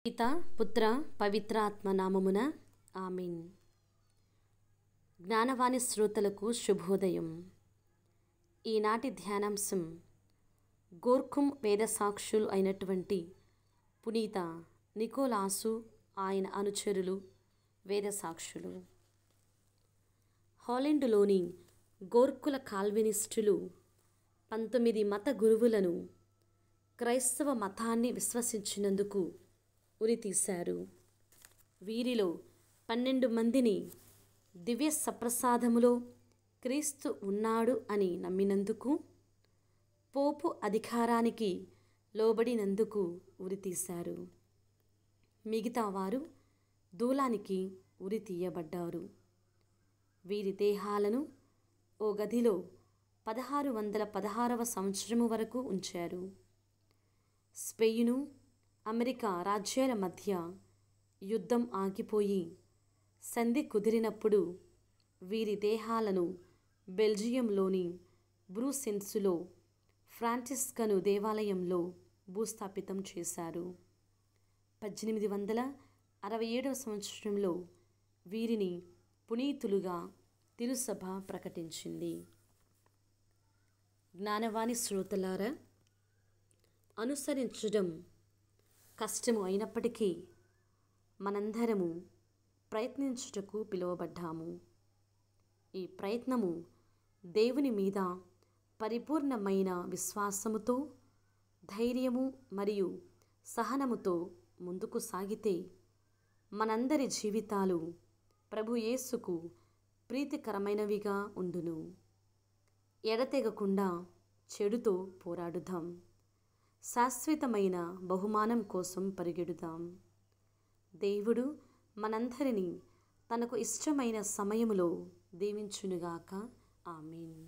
పిత పుత్ర పవిత్ర ఆత్మ నామమున ఆమేన్. జ్ఞానవాణి శ్రోతలకు శుభోదయం. ఈనాటి ధ్యానాంశం గోర్ఖుం వేద సాక్షులు అయినటువంటి పునీత నికోలాసు, ఆయన అనుచరులు వేద సాక్షులు. హాలండ్లోని గోర్ఖుల కాల్వినిస్టులు 19 మత గురువులను క్రైస్తవ మతాన్ని విశ్వసించినందుకు ఉరితీశారు. వీరిలో 12 మందిని దివ్య సప్రసాదములో క్రీస్తు ఉన్నాడు అని నమ్మినందుకు, పోపు అధికారానికి లోబడినందుకు ఉరితీశారు. మిగతా వారు దూలానికి ఉరితీయబడ్డారు. వీరి దేహాలను ఓ గదిలో 1616వ సంవత్సరము వరకు ఉంచారు. స్పెయిను, అమెరికా రాజ్యాల మధ్య యుద్ధం ఆగిపోయి సంధి కుదిరినప్పుడు వీరి దేహాలను బెల్జియంలోని బ్రూసెన్స్లో ఫ్రాన్సిస్కను దేవాలయంలో భూస్థాపితం చేశారు. 1867వ సంవత్సరంలో వీరిని పునీతులుగా తిరుసభ ప్రకటించింది. జ్ఞానవాణి శ్రోతలారా, అనుసరించడం కష్టము అయినప్పటికీ మనందరము ప్రయత్నించుటకు పిలువబడ్డాము. ఈ ప్రయత్నము దేవుని మీద పరిపూర్ణమైన విశ్వాసముతో, ధైర్యము మరియు సహనముతో ముందుకు సాగితే మనందరి జీవితాలు ప్రభు యేసుకు ప్రీతికరమైనవిగా ఉండును. ఎడతెగకుండా చెడుతో పోరాడుదాం. శాశ్వతమైన బహుమానం కోసం పరిగెడుదాం. దేవుడు మనందరినీ తనకు ఇష్టమైన సమయములో దీవించునుగాక. ఆమేన్.